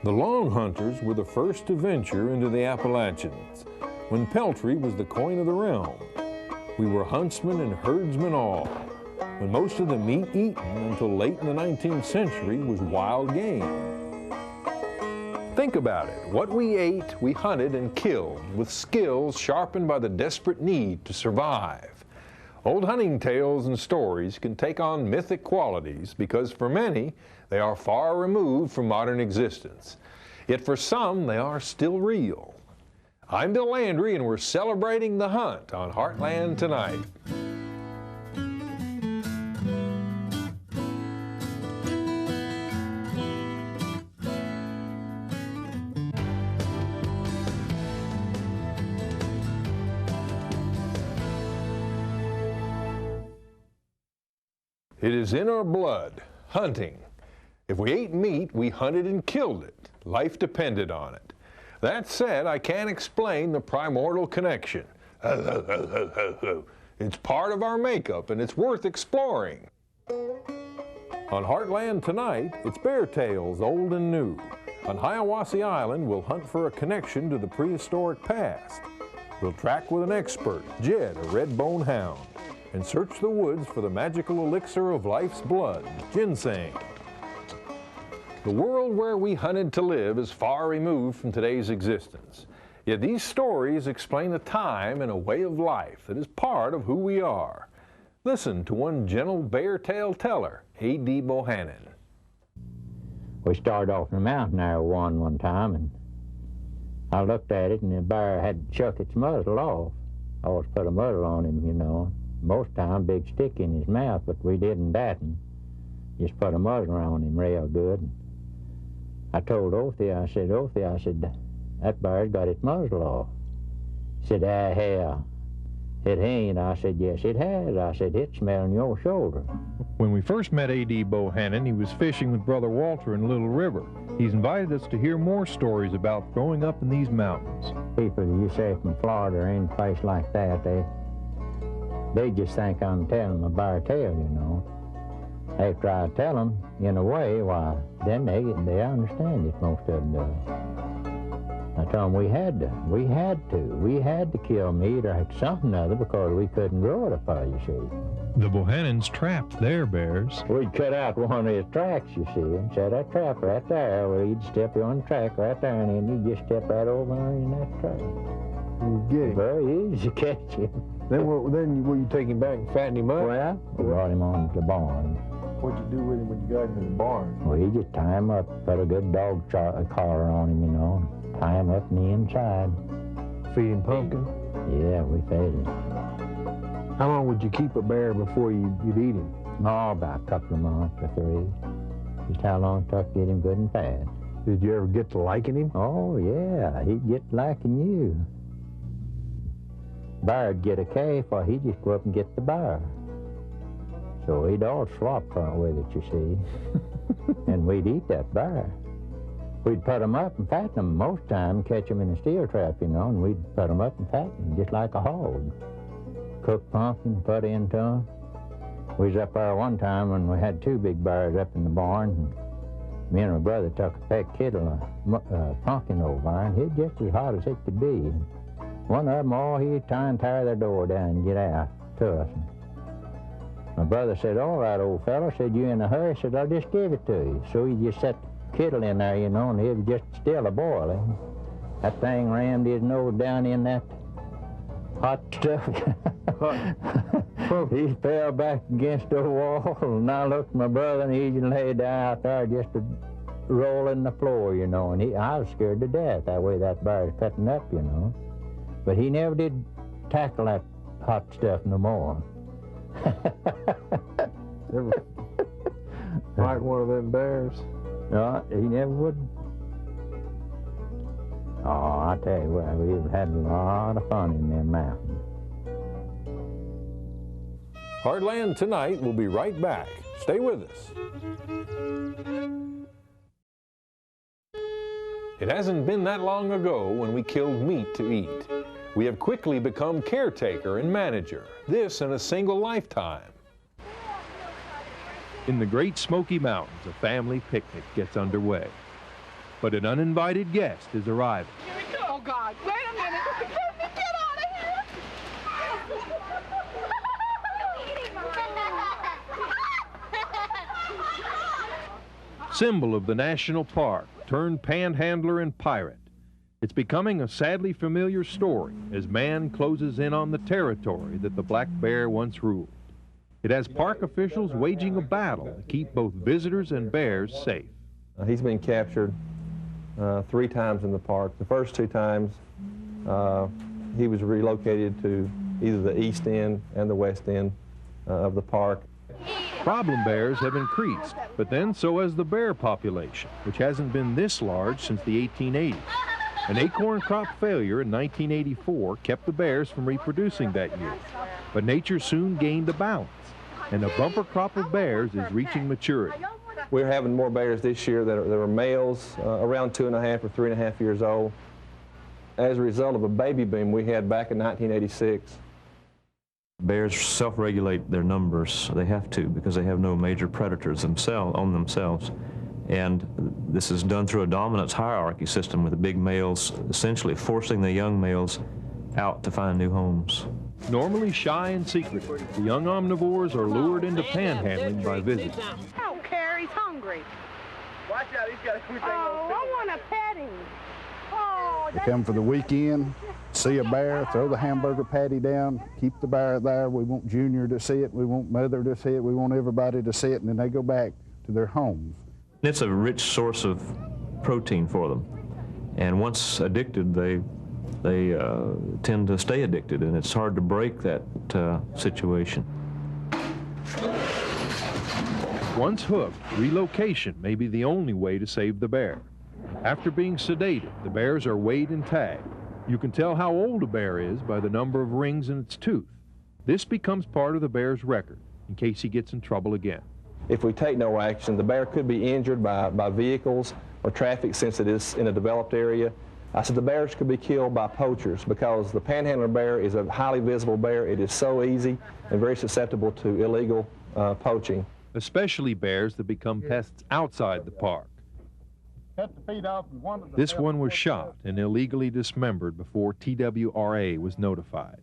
The Long Hunters were the first to venture into the Appalachians, when peltry was the coin of the realm. We were huntsmen and herdsmen all, when most of the meat eaten until late in the 19th century was wild game. Think about it. What we ate, we hunted and killed, with skills sharpened by the desperate need to survive. Old hunting tales and stories can take on mythic qualities because for many, they are far removed from modern existence. Yet for some, they are still real. I'm Bill Landry, and we're celebrating the hunt on Heartland Tonight. It is in our blood, hunting. If we ate meat, we hunted and killed it. Life depended on it. That said, I can't explain the primordial connection. It's part of our makeup, and it's worth exploring. On Heartland Tonight, it's bear tales, old and new. On Hiawassee Island, we'll hunt for a connection to the prehistoric past. We'll track with an expert, Jed, a red-bone hound, and search the woods for the magical elixir of life's blood, ginseng. The world where we hunted to live is far removed from today's existence. Yet these stories explain a time and a way of life that is part of who we are. Listen to one gentle bear tale teller, A.D. Bohannon. We started off in the mountain there one time, and I looked at it, and the bear had shook its muzzle off. I always put a muzzle on him, you know. Most time, big stick in his mouth, but we didn't that, and just put a muzzle on him real good. I told Ophi, I said, that bear's got its muzzle off. He said, hell, it ain't. I said, yes, it has. I said, it's smelling your shoulder. When we first met A.D. Bohannon, he was fishing with Brother Walter in Little River. He's invited us to hear more stories about growing up in these mountains. People, you say from Florida or any place like that, they just think I'm telling them a bear tale, you know. After I tell them in a way, why, then they understand it, most of them do. I told them we had to kill meat or something other because we couldn't grow it up there, you see. The Bohannons trapped their bears. We'd cut out one of his tracks, you see, and set that trap right there. Well, he'd step on the track right there, and then he'd just step right over in that track. You get him. Very easy to catch him. Then will you take him back and fatten him up? Well, we brought him on to the barn. What'd you do with him when you got him in the barn? Well, you just tie him up, put a good dog collar on him, you know, tie him up in the inside. Feed him pumpkin? Yeah, we fed him. How long would you keep a bear before you'd eat him? Oh, about a couple of months or 3. Just how long it took to get him good and fat. Did you ever get to liking him? Oh, yeah, he'd get to liking you. Bear'd get a calf, or he'd just go up and get the bear. So we'd all swap with it, you see. And we'd eat that bear. We'd put him up and fatten him most time, catch him in a steel trap, you know, and we'd put him up and fatten him just like a hog. Cook pumpkin, put into him. We was up there one time when we had 2 big bears up in the barn, and me and my brother took a peck kettle of pumpkin over there, and it just as hot as it could be. One of them, he'd try and tear their door down and get out to us. My brother said, all right, old fellow, said, you in a hurry? Said, I'll just give it to you. So he just set the kettle in there, you know, and it was just still a boiling. That thing rammed his nose down in that hot stuff. He fell back against the wall, and I looked at my brother, and he just laid down out there just rolling the floor, you know, and I was scared to death that way that bear was cutting up, you know. But he never did tackle that hot stuff no more. Never fight one of them bears? No, he never would. Oh, I tell you what, we've had a lot of fun in them mountains. Heartland Tonight will be right back. Stay with us. It hasn't been that long ago when we killed meat to eat. We have quickly become caretaker and manager, this in a single lifetime. In the Great Smoky Mountains, a family picnic gets underway. But an uninvited guest is arriving. Here we go. Oh, God. Wait a minute. Let me get out of here. Symbol of the national park, turned panhandler and pirate. It's becoming a sadly familiar story as man closes in on the territory that the black bear once ruled. It has park officials waging a battle to keep both visitors and bears safe. He's been captured 3 times in the park. The first 2 times, he was relocated to either the east end and the west end of the park. Problem bears have increased, but then so has the bear population, which hasn't been this large since the 1880s. An acorn crop failure in 1984 kept the bears from reproducing that year, but nature soon gained a balance, and a bumper crop of bears is reaching maturity. We're having more bears this year that are males around 2.5 or 3.5 years old as a result of a baby boom we had back in 1986. Bears self-regulate their numbers. They have to because they have no major predators themselves. And this is done through a dominance hierarchy system with the big males essentially forcing the young males out to find new homes. Normally shy and secretive, the young omnivores are lured into panhandling by visitors. Oh, Carrie's hungry. Watch out, he's got everything. Oh, I want to pet him. Oh, They come for the weekend, see a bear, throw the hamburger patty down, keep the bear there. We want Junior to see it, we want Mother to see it, we want everybody to see it, and then they go back to their homes. It's a rich source of protein for them. And once addicted, they tend to stay addicted, and it's hard to break that situation. Once hooked, relocation may be the only way to save the bear. After being sedated, the bears are weighed and tagged. You can tell how old a bear is by the number of rings in its tooth. This becomes part of the bear's record in case he gets in trouble again. If we take no action, the bear could be injured by vehicles or traffic since it is in a developed area. I said the bears could be killed by poachers because the panhandler bear is a highly visible bear. It is so easy and very susceptible to illegal poaching. Especially bears that become pests outside the park. This one was shot and illegally dismembered before TWRA was notified.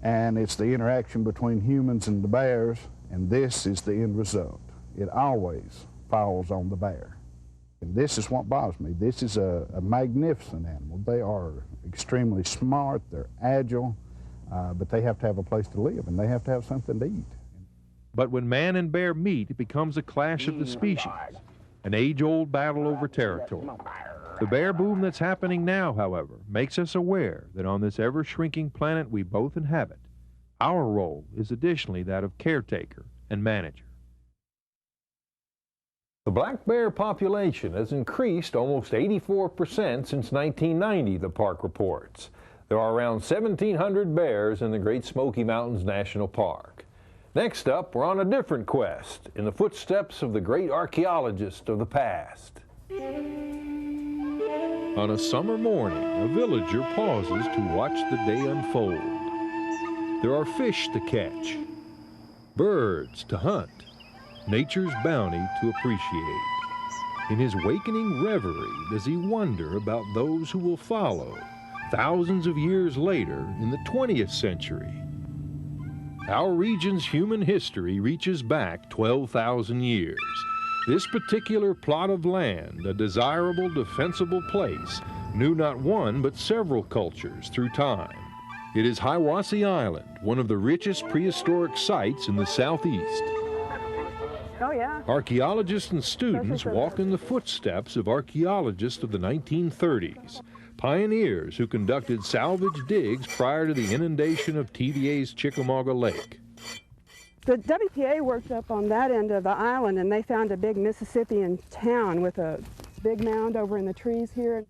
And it's the interaction between humans and the bears, and this is the end result. It always falls on the bear. And this is what bothers me. This is a magnificent animal. They are extremely smart, they're agile, but they have to have a place to live, and they have to have something to eat. But when man and bear meet, it becomes a clash of the species, an age-old battle over territory. The bear boom that's happening now, however, makes us aware that on this ever-shrinking planet we both inhabit, our role is additionally that of caretaker and manager. The black bear population has increased almost 84% since 1990, the park reports. There are around 1,700 bears in the Great Smoky Mountains National Park. Next up, we're on a different quest, in the footsteps of the great archaeologist of the past. On a summer morning, a villager pauses to watch the day unfold. There are fish to catch, birds to hunt, nature's bounty to appreciate. In his wakening reverie, does he wonder about those who will follow thousands of years later in the 20th century? Our region's human history reaches back 12,000 years. This particular plot of land, a desirable, defensible place, knew not one but several cultures through time. It is Hiwassee Island, one of the richest prehistoric sites in the southeast. Oh, yeah. Archaeologists and students walk in the footsteps of archaeologists of the 1930s, pioneers who conducted salvage digs prior to the inundation of TVA's Chickamauga Lake. The WPA worked up on that end of the island, and they found a big Mississippian town with a big mound over in the trees here.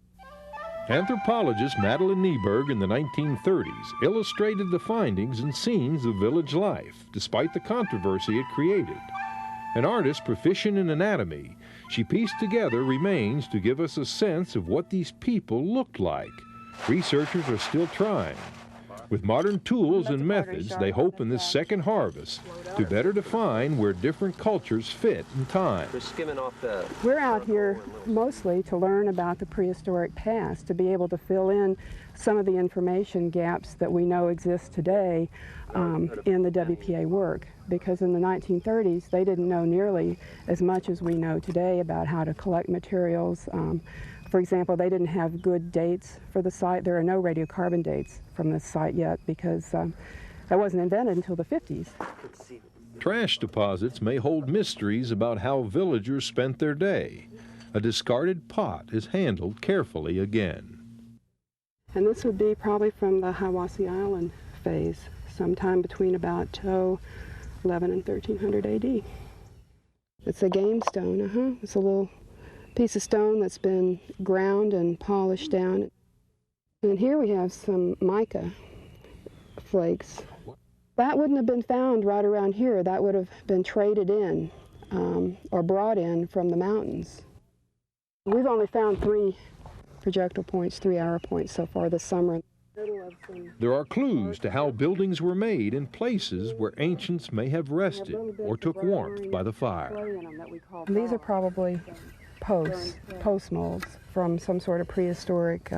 Anthropologist Madeline Nieberg in the 1930s illustrated the findings and scenes of village life, despite the controversy it created. An artist proficient in anatomy, she pieced together remains to give us a sense of what these people looked like. Researchers are still trying. With modern tools and methods, they hope in this second harvest to better define where different cultures fit in time. We're skimming off the... We're out here mostly to learn about the prehistoric past, to be able to fill in some of the information gaps that we know exist today in the WPA work. Because in the 1930s, they didn't know nearly as much as we know today about how to collect materials. For example, they didn't have good dates for the site. There are no radiocarbon dates from this site yet because that wasn't invented until the 50s. Trash deposits may hold mysteries about how villagers spent their day. A discarded pot is handled carefully again. And this would be probably from the Hiwassee Island phase, sometime between about 11 and 1300 AD. It's a game stone, It's a little piece of stone that's been ground and polished down. And here we have some mica flakes. That wouldn't have been found right around here. That would have been traded in or brought in from the mountains. We've only found 3 projectile points, 3 arrow points so far this summer. There are clues to how buildings were made in places where ancients may have rested or took warmth by the fire. These are probably post molds from some sort of prehistoric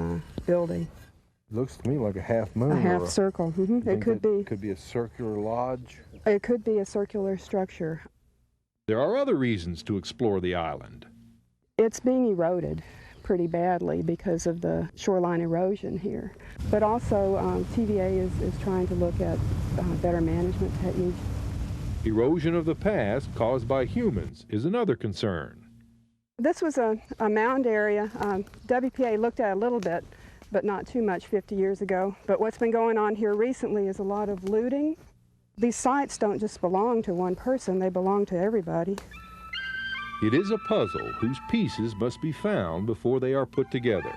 building. Looks to me like a half moon. A half circle. It could be. Could be a circular lodge. It could be a circular structure. There are other reasons to explore the island. It's being eroded pretty badly because of the shoreline erosion here. But also TVA is trying to look at better management techniques. Erosion of the past caused by humans is another concern. This was a mound area. WPA looked at a little bit, but not too much 50 years ago. But what's been going on here recently is a lot of looting. These sites don't just belong to one person, they belong to everybody. It is a puzzle whose pieces must be found before they are put together.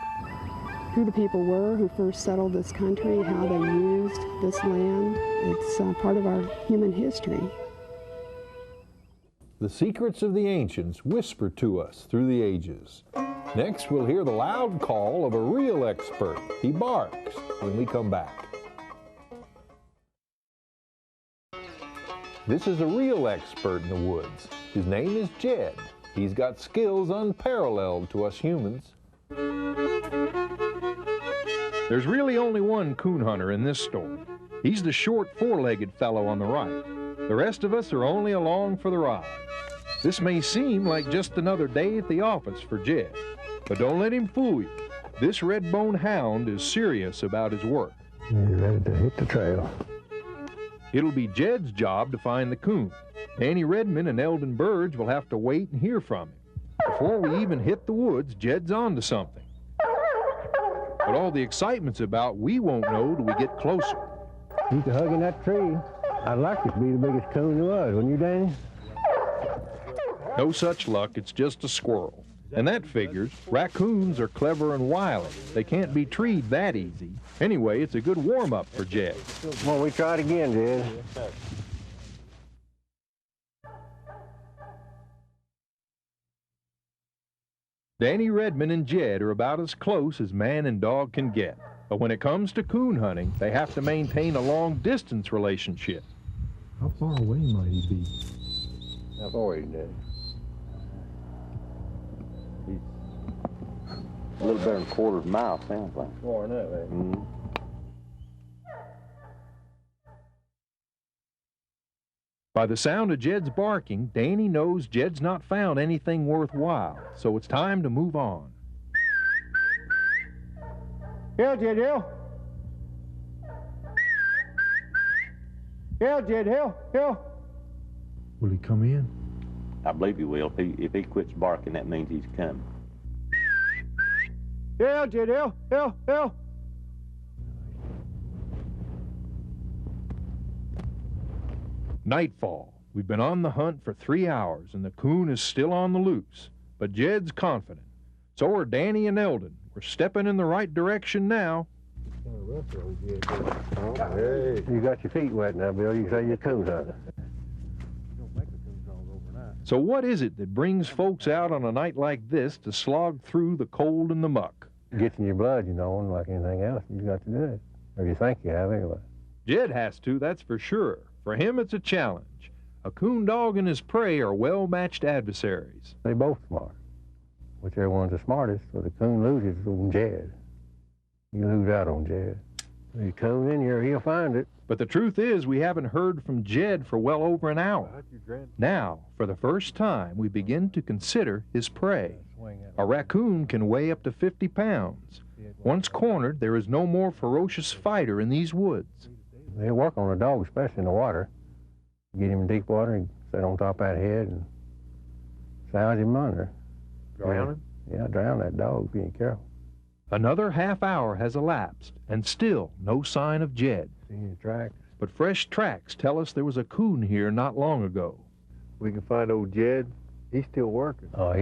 Who the people were who first settled this country, how they used this land. It's part of our human history. The secrets of the ancients whisper to us through the ages. Next, we'll hear the loud call of a real expert. He barks when we come back. This is a real expert in the woods. His name is Jed. He's got skills unparalleled to us humans. There's really only one coon hunter in this story. He's the short, four-legged fellow on the right. The rest of us are only along for the ride. This may seem like just another day at the office for Jed, but don't let him fool you. This red-bone hound is serious about his work. He's ready to hit the trail. It'll be Jed's job to find the coon. Danny Redmond and Eldon Burge will have to wait and hear from him. Before we even hit the woods, Jed's on to something. But all the excitement's about, we won't know till we get closer. You can hug in that tree. I'd like it to be the biggest coon there was, wouldn't you, Danny? No such luck, it's just a squirrel. And that figures. Raccoons are clever and wily. They can't be treed that easy. Anyway, it's a good warm-up for Jed. Well, we try it again, Jed. Danny Redmond and Jed are about as close as man and dog can get. But when it comes to coon hunting, they have to maintain a long-distance relationship. How far away might he be? How far is that? A little better than a quarter of a mile, sounds like. Far enough, eh? Mm-hmm. By the sound of Jed's barking, Danny knows Jed's not found anything worthwhile, so it's time to move on. Hill, Jed, hill. Hill, Jed, hill, hill. Will he come in? I believe he will. If he quits barking, that means he's coming. Hill, Jed, hill, hill, hill. Nightfall. We've been on the hunt for 3 hours, and the coon is still on the loose. But Jed's confident. So are Danny and Eldon. We're stepping in the right direction now. Hey, you got your feet wet now, Bill. You can say you're coon hunter. So what is it that brings folks out on a night like this to slog through the cold and the muck? Gets in your blood, you know, and like anything else, you got to do it. Or you think you have, anyway. Jed has to, that's for sure. For him, it's a challenge. A coon dog and his prey are well-matched adversaries. They both smart. Whichever one's the smartest, so the coon loses on Jed. You lose out on Jed. He comes in here, he'll find it. But the truth is, we haven't heard from Jed for well over an hour. Now, for the first time, we begin to consider his prey. A raccoon can weigh up to 50 pounds. Once cornered, there is no more ferocious fighter in these woods. They work on a dog, especially in the water. Get him in deep water and sit on top of that head and sound him under. Drown him? Yeah, drown that dog if you ain't careful. Another half hour has elapsed, and still no sign of Jed. See tracks. But fresh tracks tell us there was a coon here not long ago. We can find old Jed. He's still working. Oh,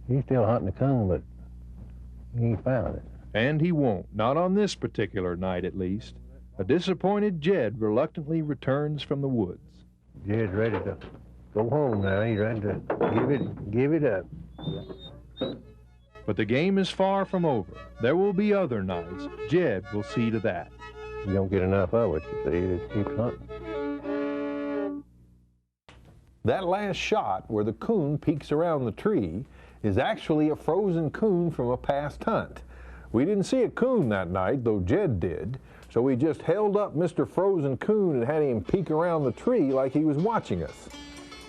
he's still hunting the coon, but he ain't found it. And he won't, not on this particular night at least. A disappointed Jed reluctantly returns from the woods. Jed's ready to go home now. He's ready to give it up. But the game is far from over. There will be other nights. Jed will see to that. You don't get enough of it, you see. Just keep hunting. That last shot where the coon peeks around the tree is actually a frozen coon from a past hunt. We didn't see a coon that night, though Jed did, so we just held up Mr. Frozen Coon and had him peek around the tree like he was watching us.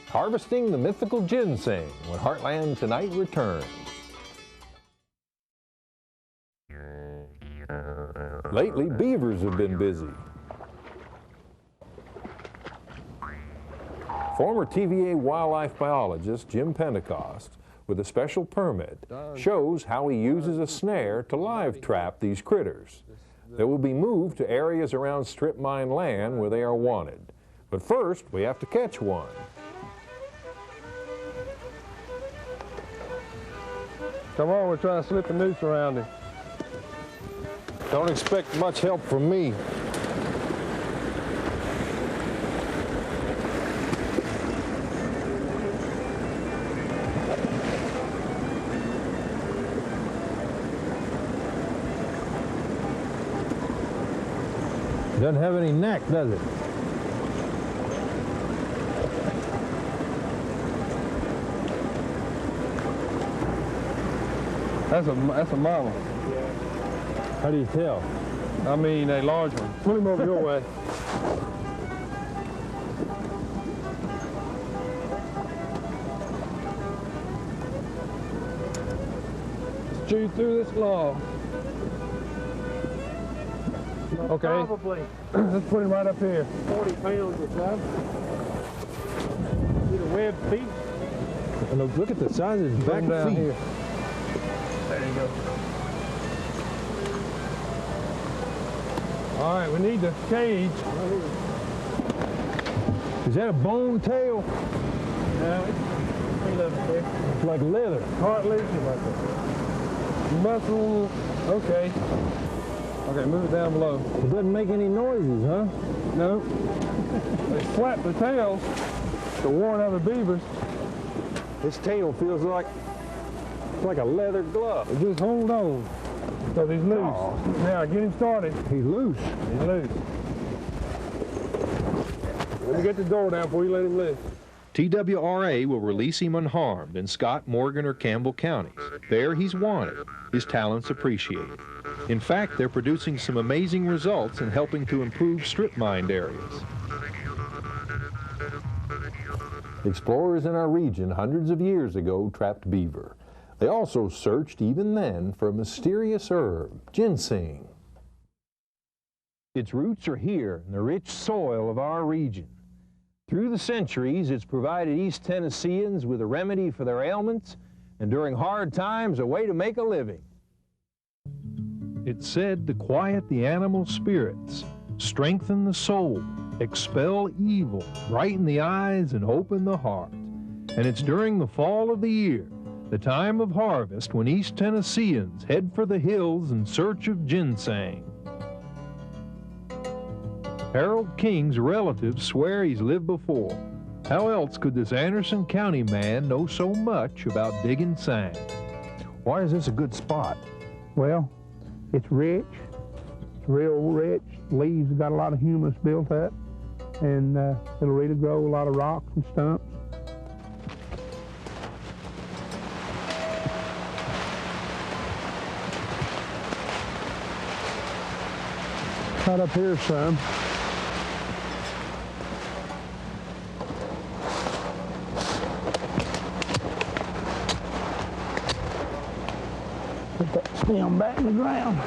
Harvesting the mythical ginseng when Heartland Tonight returns. Lately, beavers have been busy. Former TVA wildlife biologist Jim Pentecost, with a special permit, shows how he uses a snare to live trap these critters. They will be moved to areas around strip mine land where they are wanted. But first, we have to catch one. Come on, we're trying to slip a noose around him. Don't expect much help from me. Doesn't have any neck, does it? That's a mama. How do you tell? I mean, a large one. Pull him over your way. Let's chew through this log. Okay. Probably. Let's put him right up here. 40 pounds or so. See the webbed feet? And look at the size of his back feet. Here. There you go. All right, we need the cage. Is that a bone tail? No, it's like leather. Cartilage like that. Muscle. Okay. Okay, move it down below. It doesn't make any noises, huh? No. They slap the tails to warn other beavers. His tail feels like a leather glove. Just hold on. So he's loose. Oh. Now get him started. He's loose. He's loose. Let me get the door down before you let him live. TWRA will release him unharmed in Scott, Morgan, or Campbell counties. There he's wanted, his talents appreciated. In fact, they're producing some amazing results in helping to improve strip-mined areas. Explorers in our region hundreds of years ago trapped beaver. They also searched, even then, for a mysterious herb, ginseng. Its roots are here in the rich soil of our region. Through the centuries, it's provided East Tennesseans with a remedy for their ailments, and during hard times, a way to make a living. It's said to quiet the animal spirits, strengthen the soul, expel evil, brighten the eyes, and open the heart. And it's during the fall of the year, the time of harvest, when East Tennesseans head for the hills in search of ginseng. Harold King's relatives swear he's lived before. How else could this Anderson County man know so much about digging sand? Why is this a good spot? Well, it's rich, It's real rich. Leaves got a lot of humus built up, and it'll really grow a lot of rocks and stumps. Right up here some. Put that stem back in the ground.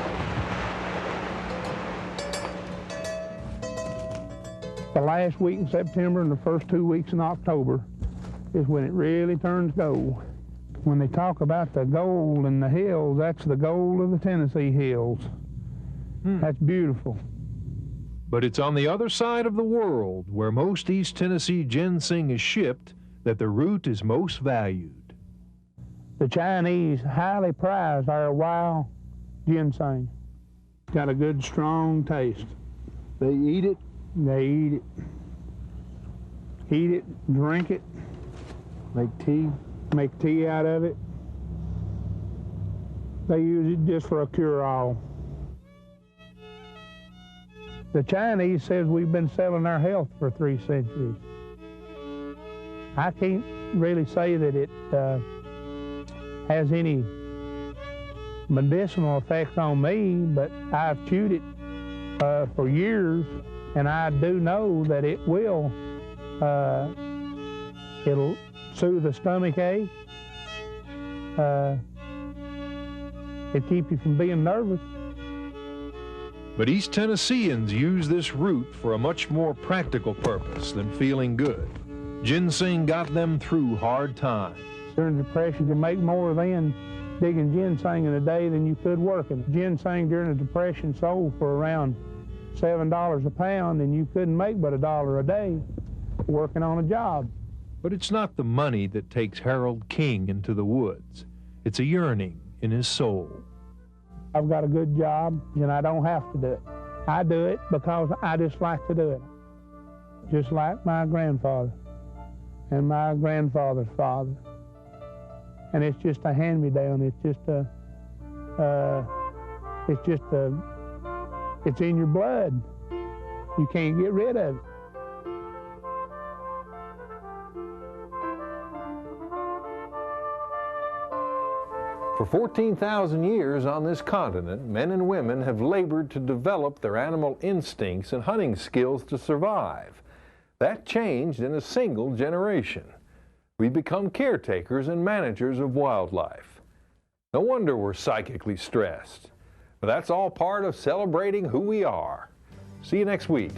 The last week in September and the first 2 weeks in October is when it really turns gold. When they talk about the gold in the hills, that's the gold of the Tennessee hills. That's beautiful. But it's on the other side of the world, where most East Tennessee ginseng is shipped, that the root is most valued. The Chinese highly prize our wild ginseng. Got a good, strong taste. They eat it. They eat it. Eat it, drink it. Make tea. Make tea out of it. They use it just for a cure-all. The Chinese says we've been selling our health for 3 centuries. I can't really say that it has any medicinal effects on me, but I've chewed it for years, and I do know that it will. It'll soothe the stomach ache. It keeps you from being nervous. But East Tennesseans use this root for a much more practical purpose than feeling good. Ginseng got them through hard times. During the Depression, you make more then digging ginseng in a day than you could working. Ginseng during the Depression sold for around $7 a pound, and you couldn't make but $1 a day working on a job. But it's not the money that takes Harold King into the woods. It's a yearning in his soul. I've got a good job, and I don't have to do it. I do it because I just like to do it. Just like my grandfather and my grandfather's father. And it's just a hand-me-down. It's in your blood. You can't get rid of it. For 14,000 years on this continent, men and women have labored to develop their animal instincts and hunting skills to survive. That changed in a single generation. We become caretakers and managers of wildlife. No wonder we're psychically stressed. But that's all part of celebrating who we are. See you next week.